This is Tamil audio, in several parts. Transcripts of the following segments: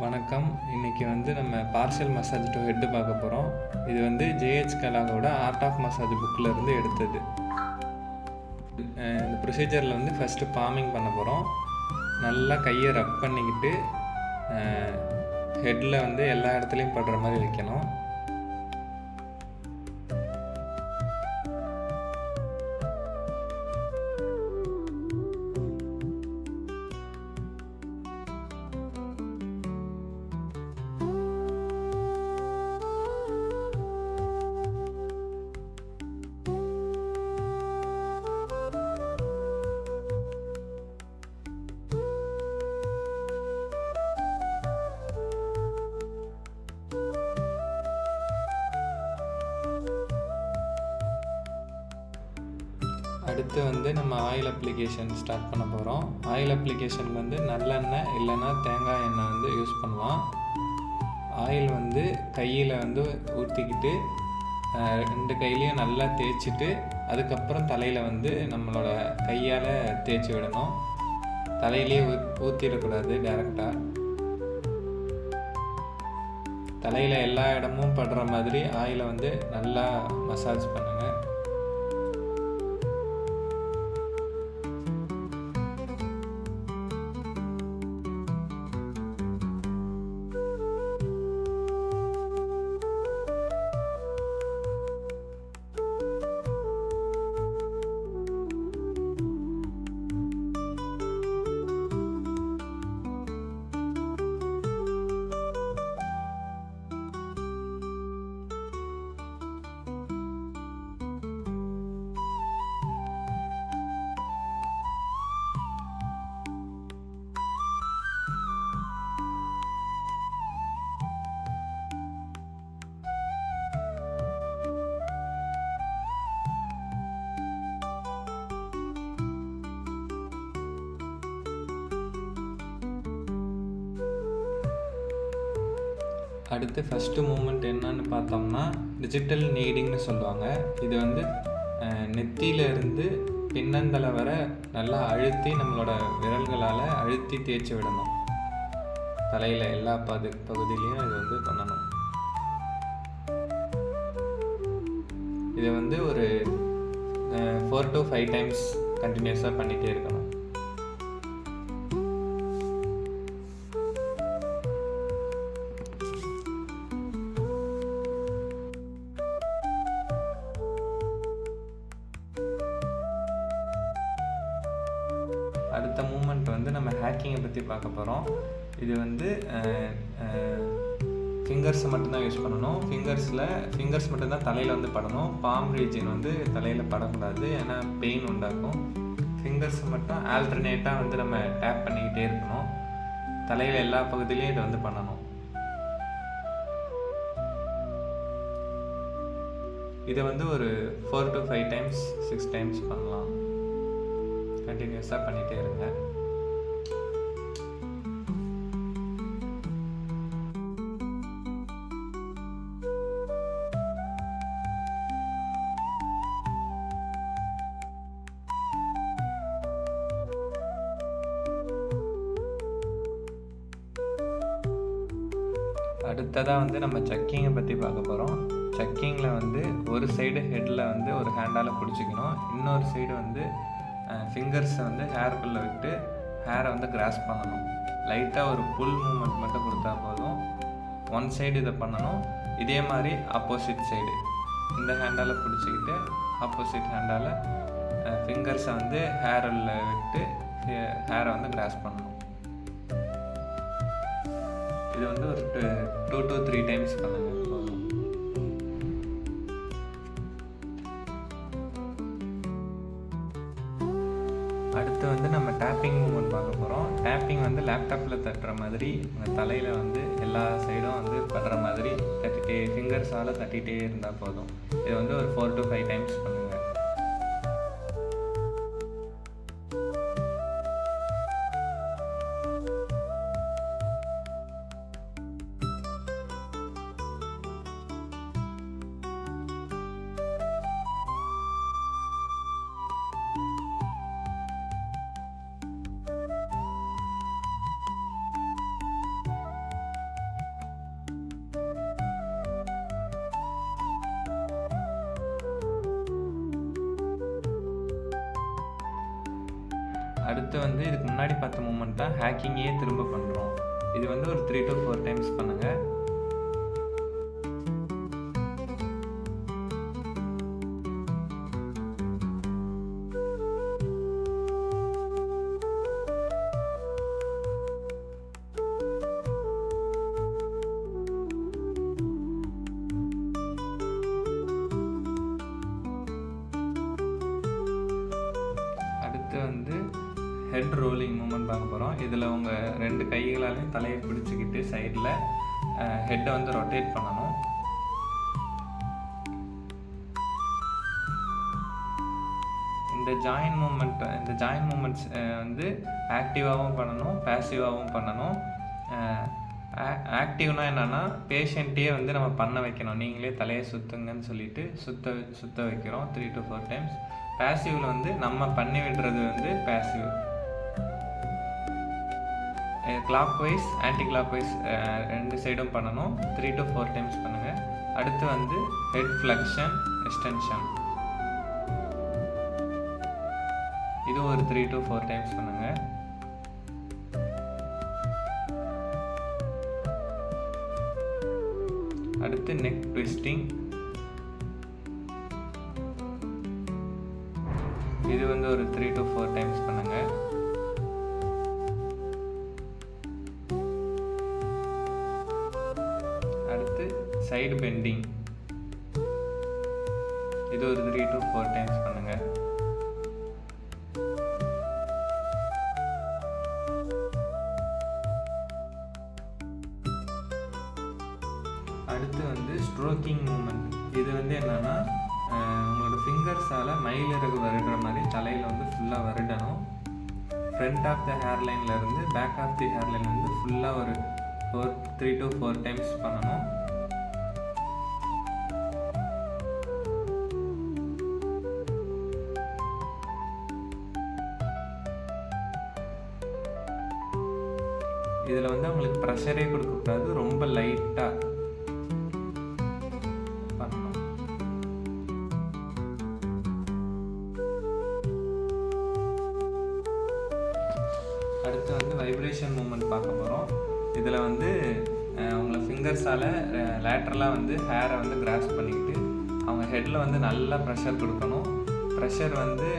வணக்கம். இன்றைக்கி நம்ம பார்ஷியல் மசாஜ் டு ஹெட்டு பார்க்க போகிறோம். இது ஜேஹெச் கலாகோட ஆர்ட் ஆஃப் மசாஜ் புக்கில் இருந்து எடுத்தது. இந்த ப்ரொசீஜரில் ஃபஸ்ட்டு பாமிங் பண்ண போகிறோம். நல்லா கையை ரப் பண்ணிக்கிட்டு ஹெட்டில் எல்லா இடத்துலையும் படுற மாதிரி வைக்கணும். அடுத்து நம்ம ஆயில் அப்ளிகேஷன் ஸ்டார்ட் பண்ண போகிறோம். ஆயில் அப்ளிகேஷனுக்கு நல்லெண்ணெய் இல்லைன்னா தேங்காய் எண்ணெய் யூஸ் பண்ணலாம். ஆயில் கையில் ஊற்றிக்கிட்டு ரெண்டு கையிலையும் நல்லா தேய்ச்சிட்டு அதுக்கப்புறம் தலையில் நம்மளோட கையால் தேய்ச்சி விடணும். தலையிலே ஊற்றிடக்கூடாது டைரெக்டாக. தலையில் எல்லா இடமும் படுற மாதிரி ஆயிலை நல்லா மசாஜ் பண்ணுங்கள். அடுத்து ஃபஸ்ட்டு மூமெண்ட் என்னன்னு பார்த்தோம்னா டிஜிட்டல் நீடிங்னு சொல்லுவாங்க. இது நெத்தியிலேருந்து பின்னந்தலை வர நல்லா அழுத்தி நம்மளோட விரல்களால் அழுத்தி தேய்ச்சி விடணும். தலையில் எல்லா பகுதியிலையும் இது பண்ணணும். இதை ஒரு 4 to 5 டைம்ஸ் கண்டினியூஸாக பண்ணிகிட்டே இருக்கணும். அடுத்த மூமெண்ட் நம்ம ஹேக்கிங்கை பற்றி பார்க்க போகிறோம். இது ஃபிங்கர்ஸை மட்டும்தான் யூஸ் பண்ணணும். ஃபிங்கர்ஸ் மட்டும்தான் தலையில் படணும். பாம் ரீஜன் தலையில் படக்கூடாது, ஏன்னா பெயின் உண்டாக்கும். ஃபிங்கர்ஸை மட்டும் ஆல்டர்னேட்டாக நம்ம டேப் பண்ணிக்கிட்டே இருக்கணும். தலையில் எல்லா பகுதியிலையும் இதை பண்ணணும். இதை ஒரு 4 to 5 டைம்ஸ் 6 டைம்ஸ் பண்ணலாம். கண்டினியூஸாக பண்ணிகிட்டே இருங்க. அடுத்ததாக நம்ம சக்கிங்கை பற்றி பார்க்க போகிறோம். சக்கிங்கில் ஒரு சைடு ஹெட்டில் ஒரு ஹேண்டால் பிடிச்சிக்கணும். இன்னொரு சைடு ஃபிங்கர்ஸை ஹேருக்குள்ளே விட்டு ஹேரை கிராஸ் பண்ணணும். லைட்டாக ஒரு புல் மூமெண்ட் மட்டும் கொடுத்தா போதும். ஒன் சைடு இதை பண்ணணும். இதே மாதிரி ஆப்போசிட் சைடு இந்த ஹேண்டால் பிடிச்சிக்கிட்டு ஆப்போசிட் ஹேண்டால் ஃபிங்கர்ஸை ஹேரில் விட்டு ஹேரை கிராஸ் பண்ணணும். இது ஒரு 2 to 3 டைம்ஸ் பண்ணுங்கள். அடுத்து நம்ம டேப்பிங் மூமெண்ட் பார்க்க போகிறோம். டேப்பிங் லேப்டாப்பில் தட்டுற மாதிரி உங்கள் தலையில் எல்லா சைடும் படுற மாதிரி ஃபிங்கர்ஸால் தட்டிகிட்டே இருந்தால் போதும். இது ஒரு 4 to 5 டைம்ஸ் பண்ணுங்கள். அடுத்து வந்து இதுக்கு முன்னாடி பார்த்த மூமெண்ட் தான் ஹேக்கிங்கே திரும்ப பண்ணுறோம். இது வந்து ஒரு 3 to 4 டைம்ஸ் பண்ணுங்கள். வந்து ஹெட் ரோலிங் மூமெண்ட் பார்க்க போகிறோம். இதில் உங்கள் 2 கைகளாலையும் தலையை பிடிச்சிக்கிட்டு சைடில் ஹெட்டை வந்து ரொட்டேட் பண்ணணும். இந்த ஜாயின் மூமெண்ட்ஸ் வந்து ஆக்டிவாகவும் பண்ணணும், பேசிவாகவும் பண்ணணும். ஆக்டிவ்னா என்னென்னா பேஷண்ட்டே வந்து நம்ம பண்ண வைக்கணும். நீங்களே தலையை சுற்றுங்கன்னு சொல்லிட்டு சுற்ற வைக்கிறோம் 3 to 4 டைம்ஸ். பேசிவில் வந்து நம்ம பண்ணி விடுறது வந்து passive. Clockwise anticlockwise 2 சைடும் பண்ணணும். 3 to 4 டைம்ஸ் பண்ணுங்கள். அடுத்து வந்து ஹெட் ஃப்ளெக்ஷன் எக்ஸ்டென்ஷன், இது ஒரு 3 to 4 டைம்ஸ் பண்ணுங்கள். அடுத்து நெக் ட்விஸ்டிங், இது வந்து ஒரு 3 to 4 டைம்ஸ் பண்ணுங்க. அடுத்து சைடு பெண்டிங், இது ஒரு 3 to 4 டைம்ஸ் பண்ணுங்க. அடுத்து வந்து ஸ்ட்ரோக்கிங் மூமெண்ட். இது வந்து என்னன்னா உங்களோட ஃபிங்கர்ஸால் மயிலிறகு வருடுற மாதிரி தலையில் வந்து ஃபுல்லாக வருடணும். ஃப்ரண்ட் ஆஃப் த ஹேர்லைன்லேருந்து பேக் ஆஃப் தி ஹேர்லைன் வந்து ஃபுல்லாக ஒரு 3 to 4 டைம்ஸ் பண்ணணும். இதில் வந்து அவங்களுக்கு ப்ரெஷரே கொடுக்கக்கூடாது, ரொம்ப லைட்டாக பண்ணணும். அடுத்து வந்து வைப்ரேஷன் மூமெண்ட் பார்க்க போகிறோம். இதில் வந்து உங்களை ஃபிங்கர்ஸால் லேட்ரலாக வந்து ஹேரை வந்து கிராஸ்ப் பண்ணிக்கிட்டு அவங்க ஹெட்டில் வந்து நல்லா ப்ரெஷர் கொடுக்கணும். ப்ரெஷர் வந்து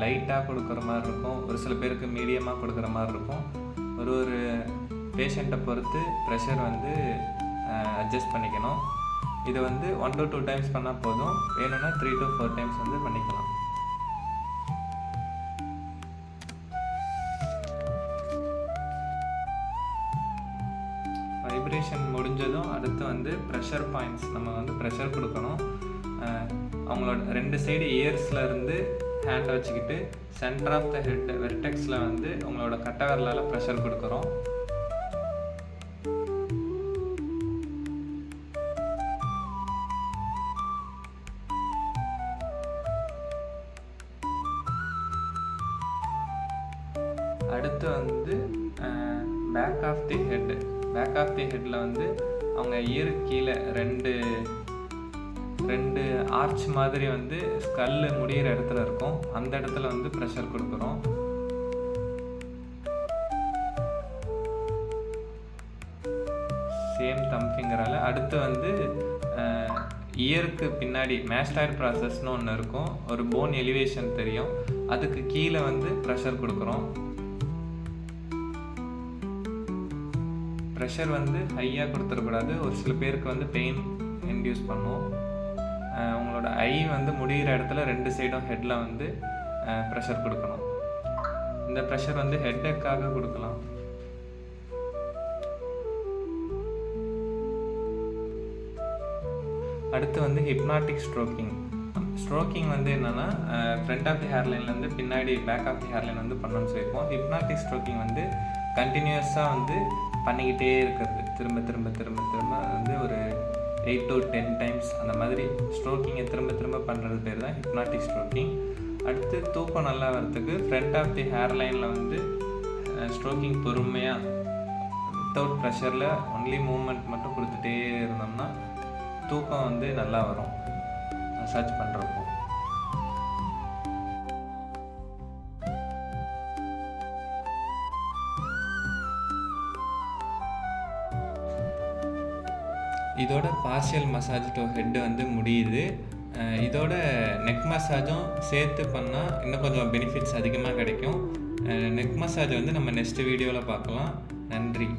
லைட்டாக கொடுக்குற மாதிரி இருக்கும், ஒரு சில பேருக்கு மீடியமாக கொடுக்குற மாதிரி இருக்கும். ஒரு பேஷண்ட்டை பொறுத்து ப்ரெஷர் வந்து அட்ஜஸ்ட் பண்ணிக்கணும். இதை வந்து 1 to 2 டைம்ஸ் பண்ணால் போதும், வேணும்னா 3 to 4 டைம்ஸ் வந்து பண்ணிக்கலாம். வைப்ரேஷன் முடிஞ்சதும் அடுத்து வந்து ப்ரெஷர் பாயிண்ட்ஸ், நம்ம வந்து ப்ரெஷர் கொடுக்கணும். அவங்களோட 2 சைடு இயர்ஸில் இருந்து ஹேண்டை வச்சுக்கிட்டு சென்டர் ஆஃப் த ஹெட் வெர்டெக்ஸில் வந்து உங்களோட கட்டை விரலால் ப்ரெஷர் கொடுக்குறோம். அடுத்து வந்து பேக் ஆஃப் தி ஹெட்டில் வந்து அவங்க இயருக்கு கீழே ரெண்டு ஆர்ச் மாதிரி வந்து ஸ்கல்லு முடிகிற இடத்துல இருக்கும், அந்த இடத்துல வந்து ப்ரெஷர் கொடுக்குறோம். சேம் தம் ஃபிங்கரால். அடுத்து வந்து இயருக்கு பின்னாடி மேஸ்டாய்டு ப்ராசஸ்னு ஒன்று இருக்கும், ஒரு போன் எலிவேஷன் தெரியும், அதுக்கு கீழே வந்து ப்ரெஷர் கொடுக்குறோம். ப்ரெஷர் வந்து ஹையாக கொடுத்துடக்கூடாது, ஒரு சில பேருக்கு வந்து பெயின் இன்டியூஸ் பண்ணும். உங்களோட ஐ வந்து முடிகிற இடத்துல 2 சைடும் ஹெட்டில் வந்து ப்ரெஷர் கொடுக்கணும். இந்த ப்ரெஷர் வந்து ஹெட்டேக்காக கொடுக்கலாம். அடுத்து வந்து ஹிப்னாட்டிக் ஸ்ட்ரோக்கிங் வந்து என்னென்னா ஃப்ரண்ட் ஆஃப் தி ஹேர்லைன்லேருந்து பின்னாடி பேக் ஆஃப் தி ஹேர்லைன் வந்து பண்ணணும்னு சொல்லியிருப்போம். ஹிப்னாட்டிக் ஸ்ட்ரோக்கிங் வந்து கண்டினியூஸாக வந்து பண்ணிக்கிட்டே இருக்கிறது, திரும்ப திரும்ப திரும்ப திரும்ப வந்து ஒரு 8 to 10 டைம்ஸ் அந்த மாதிரி ஸ்ட்ரோக்கிங்கை திரும்ப பண்ணுறது பேர் தான் ஹிப்னாட்டிக் ஸ்ட்ரோக்கிங். அடுத்து தூக்கம் நல்லா வரத்துக்கு ஃப்ரண்ட் ஆஃப் தி ஹேர்லைனில் வந்து ஸ்ட்ரோக்கிங் பொறுமையாக வித்தவுட் ப்ரெஷரில் ஒன்லி மூமெண்ட் மட்டும் கொடுத்துட்டே இருந்தோம்னா தூக்கம் வந்து நல்லா வரும் மசாஜ் பண்ணுறப்போ. இதோட பார்ஷியல் மசாஜ் டு ஹெட் வந்து முடியுது. இதோட நெக் மசாஜும் சேர்த்து பண்ணால் இன்னும் கொஞ்சம் பெனிஃபிட்ஸ் அதிகமாக கிடைக்கும். நெக் மசாஜ் வந்து நம்ம நெக்ஸ்ட் வீடியோவில் பார்க்கலாம். நன்றி.